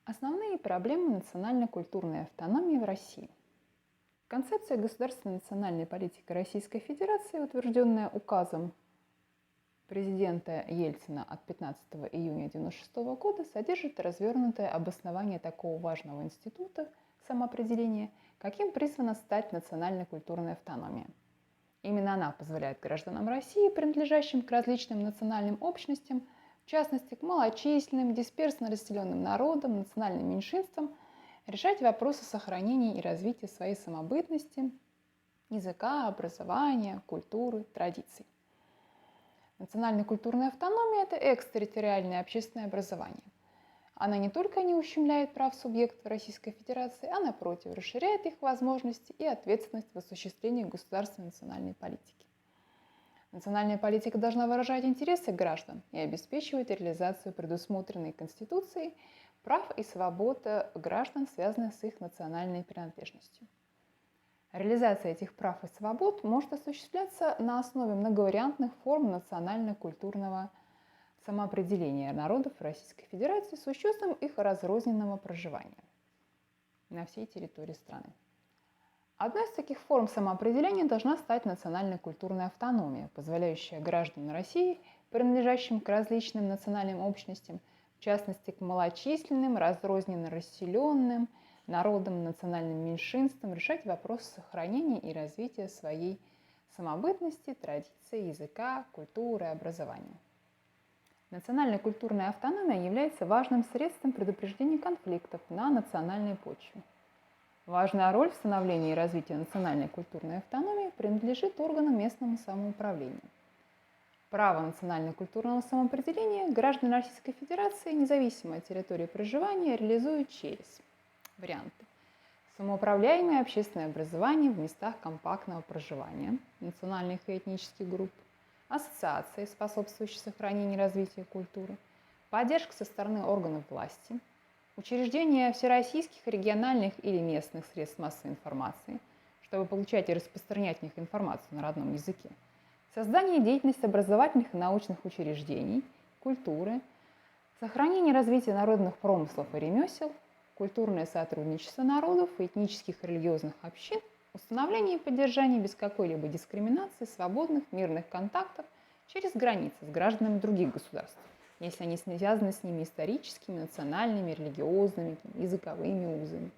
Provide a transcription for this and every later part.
Основные проблемы национально-культурной автономии в России. Концепция государственной национальной политики Российской Федерации, утвержденная указом президента Ельцина от 15 июня 1996 года, содержит развернутое обоснование такого важного института самоопределения, каким призвана стать национально-культурная автономия. Именно она позволяет гражданам России, принадлежащим к различным национальным общностям, в частности к малочисленным, дисперсно расселенным народам, национальным меньшинствам, решать вопросы сохранения и развития своей самобытности, языка, образования, культуры, традиций. Национальная культурная автономия – это экстерриториальное общественное образование. Она не только не ущемляет прав субъектов Российской Федерации, а напротив, расширяет их возможности и ответственность в осуществлении государственной национальной политики. Национальная политика должна выражать интересы граждан и обеспечивать реализацию предусмотренной Конституцией прав и свобод граждан, связанных с их национальной принадлежностью. Реализация этих прав и свобод может осуществляться на основе многовариантных форм национально-культурного самоопределения народов Российской Федерации с учетом их разрозненного проживания на всей территории страны. Одной из таких форм самоопределения должна стать национально-культурная автономия, позволяющая гражданам России, принадлежащим к различным национальным общностям, в частности к малочисленным, разрозненно расселенным народам, национальным меньшинствам, решать вопросы сохранения и развития своей самобытности, традиций, языка, культуры, образования. Национальная культурная автономия является важным средством предупреждения конфликтов на национальной почве. Важная роль в становлении и развитии национальной культурной автономии принадлежит органам местного самоуправления. Право национально-культурного самоопределения граждан Российской Федерации, независимо от территории проживания, реализуют через варианты: самоуправляемое общественное образование в местах компактного проживания национальных и этнических групп, ассоциации, способствующие сохранению и развитию культуры, поддержка со стороны органов власти, учреждения всероссийских, региональных или местных средств массовой информации, чтобы получать и распространять в них информацию на родном языке, создание и деятельность образовательных и научных учреждений, культуры, сохранение и развитие народных промыслов и ремесел, культурное сотрудничество народов и этнических и религиозных общин, установление и поддержание без какой-либо дискриминации свободных мирных контактов через границы с гражданами других государств, если они связаны с ними историческими, национальными, религиозными, языковыми узами.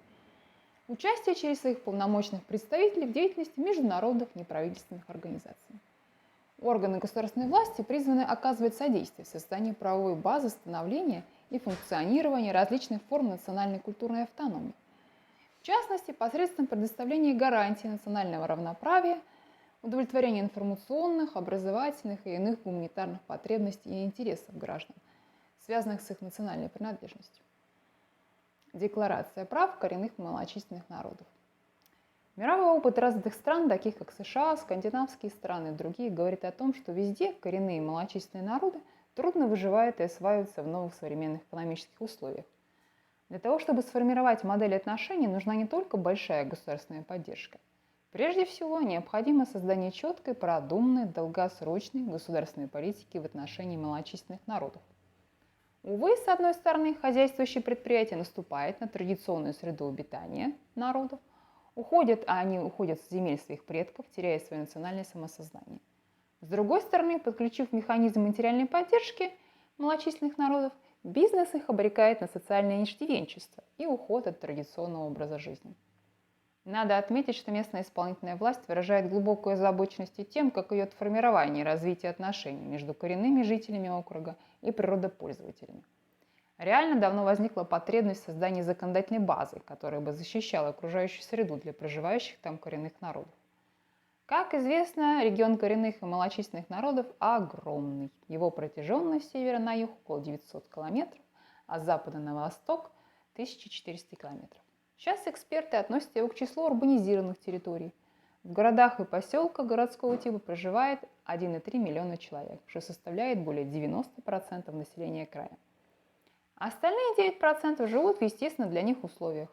Участие через своих полномочных представителей в деятельности международных неправительственных организаций. Органы государственной власти призваны оказывать содействие в создании правовой базы становления и функционирования различных форм национальной культурной автономии. В частности, посредством предоставления гарантий национального равноправия, удовлетворения информационных, образовательных и иных гуманитарных потребностей и интересов граждан, связанных с их национальной принадлежностью. Декларация прав коренных малочисленных народов. Мировой опыт развитых стран, таких как США, скандинавские страны и другие, говорит о том, что везде коренные малочисленные народы трудно выживают и осваиваются в новых современных экономических условиях. Для того, чтобы сформировать модель отношений, нужна не только большая государственная поддержка. Прежде всего, необходимо создание четкой, продуманной, долгосрочной государственной политики в отношении малочисленных народов. Увы, с одной стороны, хозяйствующие предприятия наступают на традиционную среду обитания народов, они уходят с земель своих предков, теряя свое национальное самосознание. С другой стороны, подключив механизм материальной поддержки малочисленных народов, бизнес их обрекает на социальное иждивенчество и уход от традиционного образа жизни. Надо отметить, что местная исполнительная власть выражает глубокую озабоченность и тем, как идет формирование и развитие отношений между коренными жителями округа и природопользователями. Реально давно возникла потребность в создании законодательной базы, которая бы защищала окружающую среду для проживающих там коренных народов. Как известно, регион коренных и малочисленных народов огромный. Его протяженность с севера на юг около 900 километров, а с запада на восток 1400 километров. Сейчас эксперты относят его к числу урбанизированных территорий. В городах и поселках городского типа проживает 1,3 миллиона человек, что составляет более 90% населения края. Остальные 9% живут в естественных для них условиях.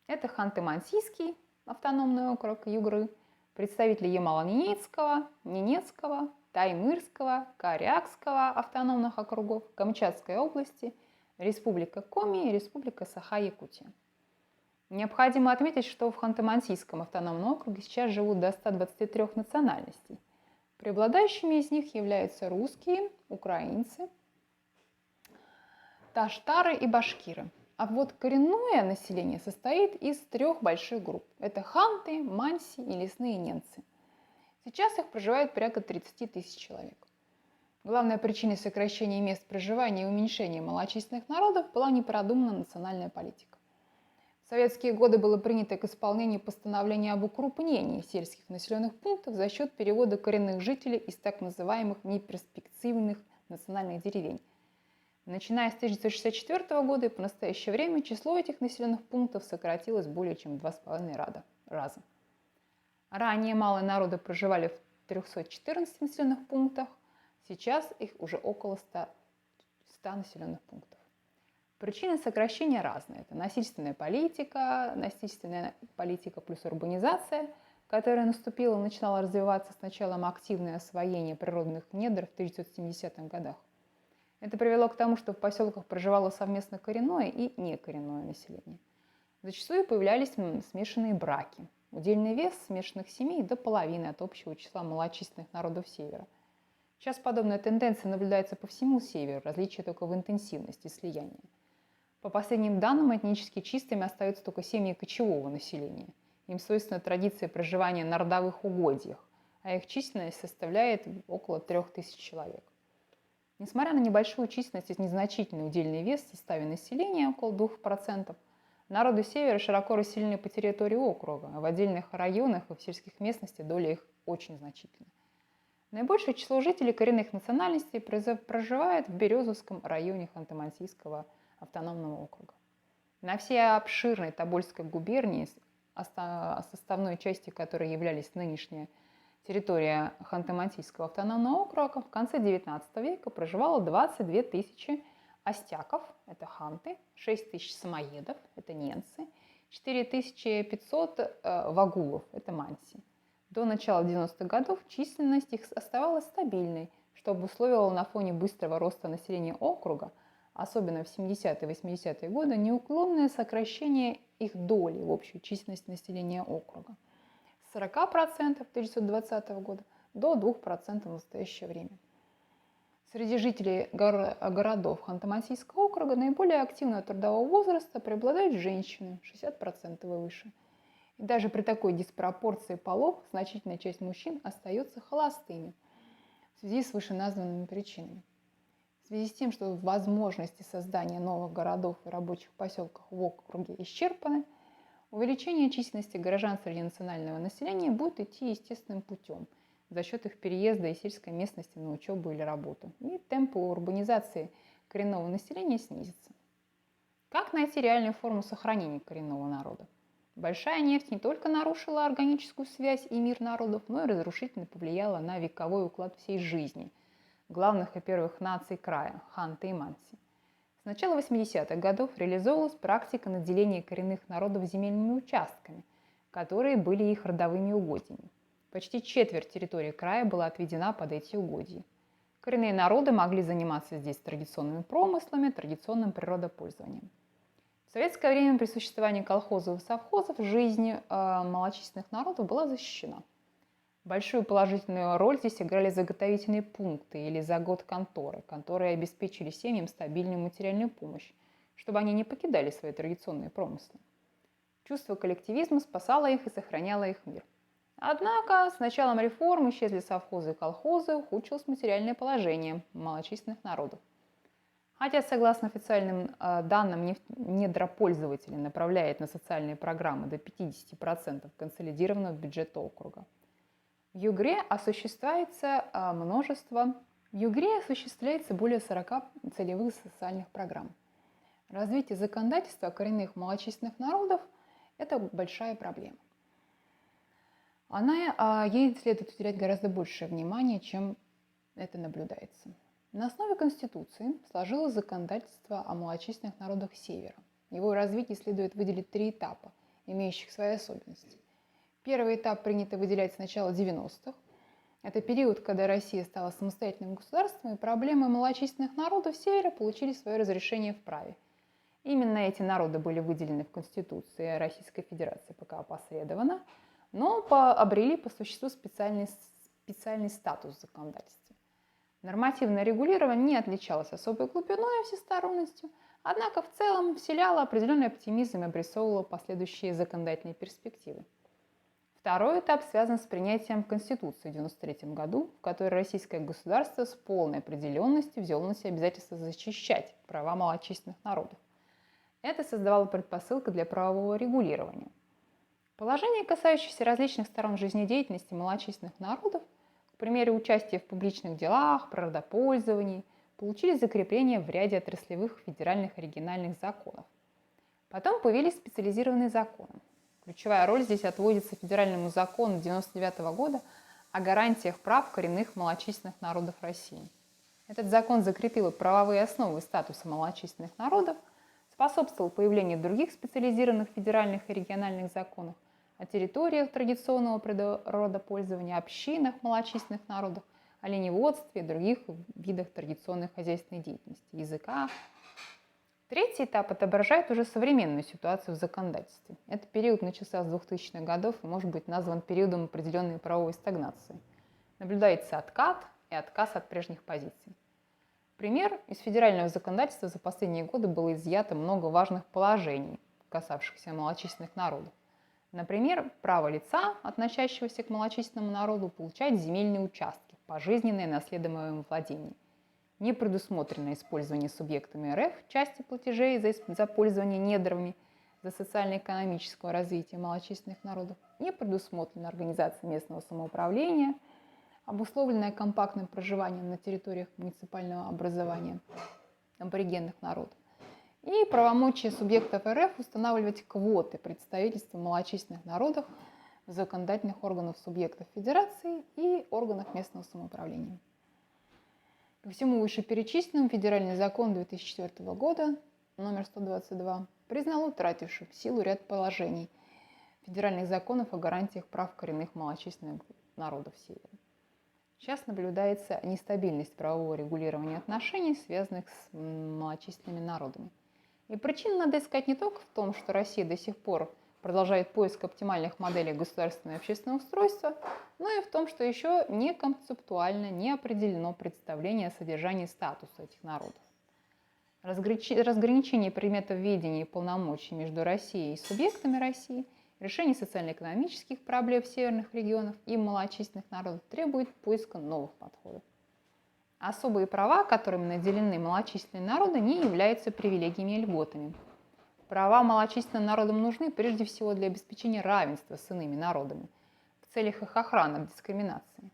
Это Ханты-Мансийский автономный округ Югры, представители Ямало-Ненецкого, Ненецкого, Таймырского, Корякского автономных округов, Камчатской области, Республика Коми и Республика Саха-Якутия. Необходимо отметить, что в Ханты-Мансийском автономном округе сейчас живут до 123 национальностей. Преобладающими из них являются русские, украинцы, таштары и башкиры. А вот коренное население состоит из 3 больших групп. Это ханты, манси и лесные ненцы. Сейчас их проживает порядка 30 тысяч человек. Главной причиной сокращения мест проживания и уменьшения малочисленных народов была непродуманная национальная политика. В советские годы было принято к исполнению постановление об укрупнении сельских населенных пунктов за счет перевода коренных жителей из так называемых неперспективных национальных деревень. Начиная с 1964 года и по настоящее время число этих населенных пунктов сократилось более чем в 2,5 раза. Ранее малые народы проживали в 314 населенных пунктах, сейчас их уже около 100 населенных пунктов. Причины сокращения разные. Это насильственная политика плюс урбанизация, которая наступила и начинала развиваться с началом активное освоение природных недр в 1970-х годах. Это привело к тому, что в поселках проживало совместно коренное и некоренное население. Зачастую появлялись смешанные браки. Удельный вес смешанных семей до половины от общего числа малочисленных народов Севера. Сейчас подобная тенденция наблюдается по всему Северу, различие только в интенсивности слияния. По последним данным, этнически чистыми остаются только семьи кочевого населения. Им свойственна традиция проживания на родовых угодьях, а их численность составляет около 3000 человек. Несмотря на небольшую численность и незначительный удельный вес в составе населения, около 2%, народы Севера широко расселены по территории округа, а в отдельных районах и в сельских местностях доля их очень значительна. Наибольшее число жителей коренных национальностей проживает в Березовском районе Ханты-Мансийского автономного округа. На всей обширной Тобольской губернии, составной частью которой являлись нынешняя территория Ханты-Мансийского автономного округа, в конце XIX века проживало 22 тысячи остяков, это ханты, 6 тысяч самоедов, это ненцы, 4500 вагулов, это манси. До начала 90-х годов численность их оставалась стабильной, что обусловило на фоне быстрого роста населения округа, особенно в 70-е и 80-е годы, неуклонное сокращение их доли в общей численности населения округа. С 40% 1920 года до 2% в настоящее время. Среди жителей городов Ханты-Мансийского округа наиболее активного трудового возраста преобладают женщины, 60% и выше. И даже при такой диспропорции полов значительная часть мужчин остается холостыми в связи с вышеназванными причинами. В связи с тем, что возможности создания новых городов и рабочих поселков в округе исчерпаны, увеличение численности горожан среди национального населения будет идти естественным путем за счет их переезда из сельской местности на учебу или работу, и темпы урбанизации коренного населения снизятся. Как найти реальную форму сохранения коренного народа? Большая нефть не только нарушила органическую связь и мир народов, но и разрушительно повлияла на вековой уклад всей жизни главных и первых наций края – ханты и манси. С начала 80-х годов реализовывалась практика наделения коренных народов земельными участками, которые были их родовыми угодьями. Почти четверть территории края была отведена под эти угодья. Коренные народы могли заниматься здесь традиционными промыслами, традиционным природопользованием. В советское время при существовании колхозов и совхозов жизнь малочисленных народов была защищена. Большую положительную роль здесь играли заготовительные пункты или заготконторы, которые обеспечили семьям стабильную материальную помощь, чтобы они не покидали свои традиционные промыслы. Чувство коллективизма спасало их и сохраняло их мир. Однако с началом реформ исчезли совхозы и колхозы, ухудшилось материальное положение малочисленных народов. Хотя, согласно официальным данным, недропользователи направляют на социальные программы до 50% консолидированного бюджета округа. В Югре осуществляется более 40 целевых социальных программ. Развитие законодательства коренных малочисленных народов – это большая проблема. Ей следует уделять гораздо большее внимание, чем это наблюдается. На основе Конституции сложилось законодательство о малочисленных народах Севера. Его развитие следует выделить 3 этапа, имеющих свои особенности. Первый этап принято выделять с начала 90-х. Это период, когда Россия стала самостоятельным государством, и проблемы малочисленных народов Севера получили свое разрешение в праве. Именно эти народы были выделены в Конституции Российской Федерации пока опосредованно, но обрели по существу специальный статус в законодательстве. Нормативное регулирование не отличалось особой глубиной и всесторонностью, однако в целом вселяло определенный оптимизм и обрисовывало последующие законодательные перспективы. Второй этап связан с принятием Конституции в 1993 году, в которой российское государство с полной определенностью взяло на себя обязательство защищать права малочисленных народов. Это создавало предпосылку для правового регулирования. Положения, касающиеся различных сторон жизнедеятельности малочисленных народов, к примеру, участие в публичных делах, природопользовании, получили закрепление в ряде отраслевых федеральных и региональных законов. Потом появились специализированные законы. Ключевая роль здесь отводится федеральному закону 1999 года о гарантиях прав коренных малочисленных народов России. Этот закон закрепил правовые основы статуса малочисленных народов, способствовал появлению других специализированных федеральных и региональных законов о территориях традиционного природопользования, общинах малочисленных народов, оленеводстве и других видах традиционной хозяйственной деятельности, языка. Третий этап отображает уже современную ситуацию в законодательстве. Этот период начался с 2000-х годов и может быть назван периодом определенной правовой стагнации. Наблюдается откат и отказ от прежних позиций. Пример: из федерального законодательства за последние годы было изъято много важных положений, касавшихся малочисленных народов. Например, право лица, относящегося к малочисленному народу, получать земельные участки в пожизненное наследуемое владение. Не предусмотрено использование субъектами РФ части платежей за пользование недрами за социально-экономическое развитие малочисленных народов. Не предусмотрена организация местного самоуправления, обусловленная компактным проживанием на территориях муниципального образования аборигенных народов. И правомочия субъектов РФ устанавливать квоты представительства малочисленных народов в законодательных органах субъектов Федерации и органах местного самоуправления. Ко всему вышеперечисленному федеральный закон 2004 года, номер 122, признал утратившим силу ряд положений федеральных законов о гарантиях прав коренных малочисленных народов Севера. Сейчас наблюдается нестабильность правового регулирования отношений, связанных с малочисленными народами. И причину надо искать не только в том, что Россия до сих пор продолжает поиск оптимальных моделей государственного и общественного устройства, но и в том, что еще не концептуально не определено представление о содержании статуса этих народов. Разграничение предметов ведения и полномочий между Россией и субъектами России, решение социально-экономических проблем в северных регионах и малочисленных народов требует поиска новых подходов. Особые права, которыми наделены малочисленные народы, не являются привилегиями и льготами. Права малочисленным народам нужны прежде всего для обеспечения равенства с иными народами, в целях их охраны от дискриминации.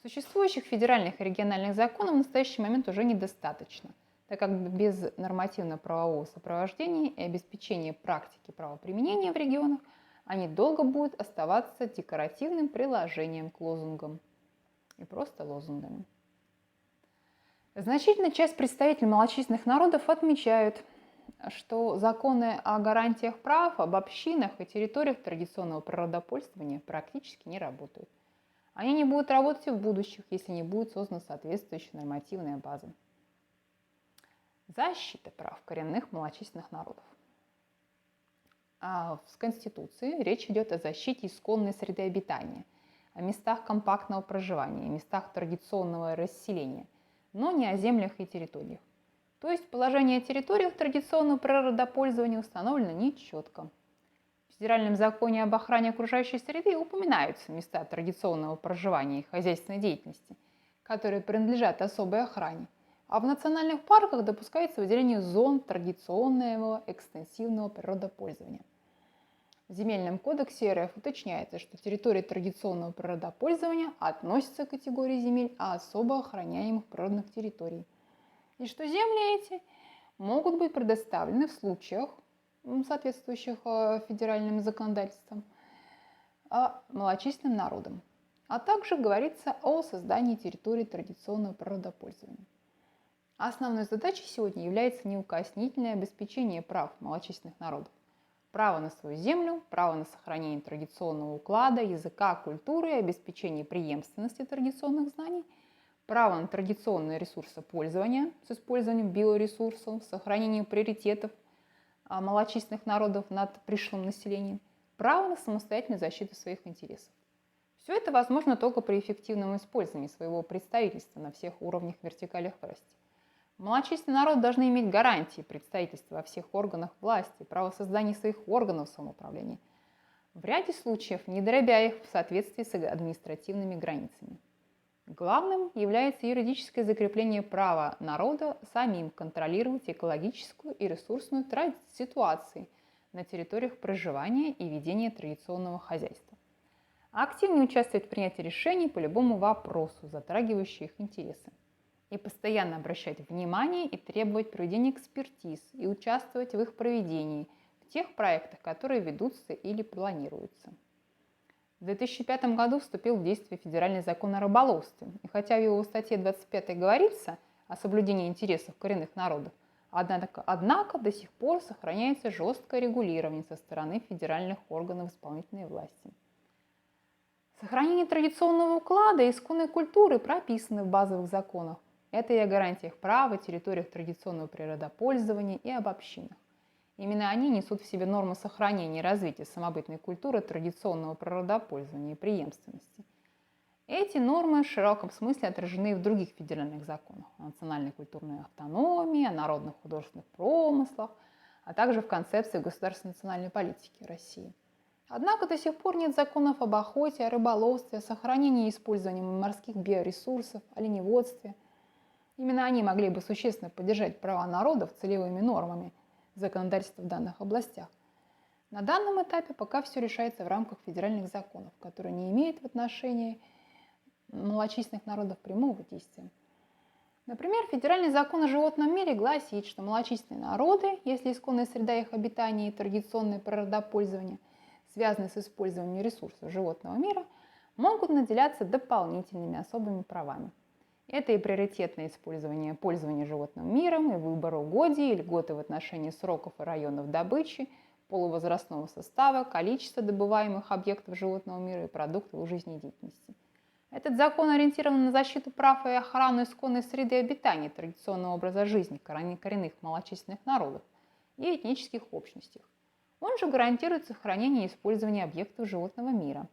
Существующих федеральных и региональных законов в настоящий момент уже недостаточно, так как без нормативно-правового сопровождения и обеспечения практики правоприменения в регионах они долго будут оставаться декоративным приложением к лозунгам и просто лозунгами. Значительная часть представителей малочисленных народов отмечают, что законы о гарантиях прав, об общинах и территориях традиционного природопользования практически не работают. Они не будут работать и в будущем, если не будет создана соответствующая нормативная база. Защита прав коренных малочисленных народов. В Конституции речь идет о защите исконной среды обитания, о местах компактного проживания, местах традиционного расселения, но не о землях и территориях. То есть положение о территориях традиционного природопользования установлено нечетко. В Федеральном законе об охране окружающей среды упоминаются места традиционного проживания и хозяйственной деятельности, которые принадлежат особой охране, а в национальных парках допускается выделение зон традиционного экстенсивного природопользования. В Земельном кодексе РФ уточняется, что территории традиционного природопользования относятся к категории земель особо охраняемых природных территорий, и что земли эти могут быть предоставлены в случаях, соответствующих федеральным законодательствам, малочисленным народам, а также говорится о создании территорий традиционного природопользования. Основной задачей сегодня является неукоснительное обеспечение прав малочисленных народов, право на свою землю, право на сохранение традиционного уклада, языка, культуры и обеспечение преемственности традиционных знаний, право на традиционные ресурсы пользования с использованием биоресурсов, сохранением приоритетов малочисленных народов над пришлым населением, право на самостоятельную защиту своих интересов. Все это возможно только при эффективном использовании своего представительства на всех уровнях вертикалях власти. Малочисленные народы должны иметь гарантии представительства во всех органах власти, право создания своих органов самоуправления, в ряде случаев не дробя их в соответствии с административными границами. Главным является юридическое закрепление права народа самим контролировать экологическую и ресурсную ситуацию на территориях проживания и ведения традиционного хозяйства, а активнее участвовать в принятии решений по любому вопросу, затрагивающему их интересы, и постоянно обращать внимание и требовать проведения экспертиз и участвовать в их проведении в тех проектах, которые ведутся или планируются. В 2005 году вступил в действие федеральный закон о рыболовстве, и хотя в его статье 25 говорится о соблюдении интересов коренных народов, однако до сих пор сохраняется жесткое регулирование со стороны федеральных органов исполнительной власти. Сохранение традиционного уклада и исконной культуры прописаны в базовых законах. Это и о гарантиях права, территориях традиционного природопользования и об общинах. Именно они несут в себе нормы сохранения и развития самобытной культуры традиционного природопользования и преемственности. Эти нормы в широком смысле отражены и в других федеральных законах о национальной культурной автономии, о народных художественных промыслах, а также в концепции государственной национальной политики России. Однако до сих пор нет законов об охоте, о рыболовстве, о сохранении и использовании морских биоресурсов, о оленеводстве. Именно они могли бы существенно поддержать права народов целевыми нормами законодательства в данных областях. На данном этапе пока все решается в рамках федеральных законов, которые не имеют в отношении малочисленных народов прямого действия. Например, федеральный закон о животном мире гласит, что малочисленные народы, если исконная среда их обитания и традиционное природопользование связаны с использованием ресурсов животного мира, могут наделяться дополнительными особыми правами. Это и приоритетное пользование животным миром, и выбор угодий, и льготы в отношении сроков и районов добычи, полувозрастного состава, количества добываемых объектов животного мира и продуктов их жизнедеятельности. Этот закон ориентирован на защиту прав и охрану исконной среды обитания, традиционного образа жизни коренных малочисленных народов и этнических общностей. Он же гарантирует сохранение и использование объектов животного мира.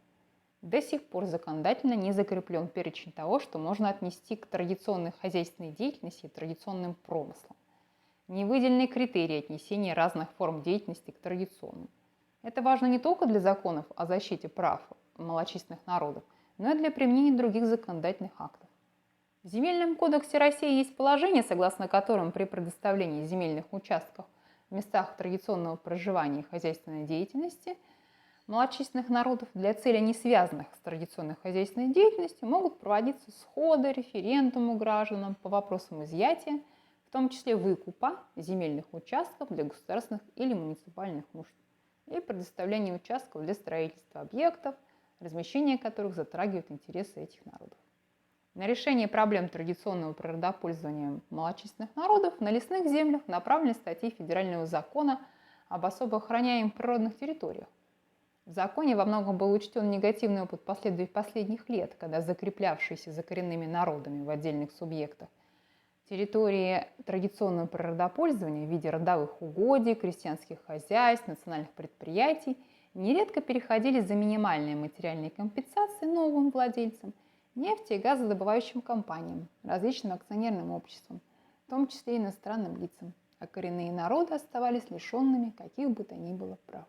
До сих пор законодательно не закреплен перечень того, что можно отнести к традиционной хозяйственной деятельности и традиционным промыслам. Не выделены критерии отнесения разных форм деятельности к традиционным. Это важно не только для законов о защите прав малочисленных народов, но и для применения других законодательных актов. В Земельном кодексе России есть положение, согласно которым при предоставлении земельных участков в местах традиционного проживания и хозяйственной деятельности малочисленных народов для целей, не связанных с традиционной хозяйственной деятельностью, могут проводиться сходы, референдумы гражданам по вопросам изъятия, в том числе выкупа земельных участков для государственных или муниципальных нужд и предоставления участков для строительства объектов, размещение которых затрагивает интересы этих народов. На решение проблем традиционного природопользования малочисленных народов на лесных землях направлены статьи Федерального закона об особо охраняемых природных территориях. В законе во многом был учтен негативный опыт последних лет, когда закреплявшиеся за коренными народами в отдельных субъектах территории традиционного природопользования в виде родовых угодий, крестьянских хозяйств, национальных предприятий нередко переходили за минимальные материальные компенсации новым владельцам, нефти- и газодобывающим компаниям, различным акционерным обществам, в том числе и иностранным лицам, а коренные народы оставались лишенными каких бы то ни было прав.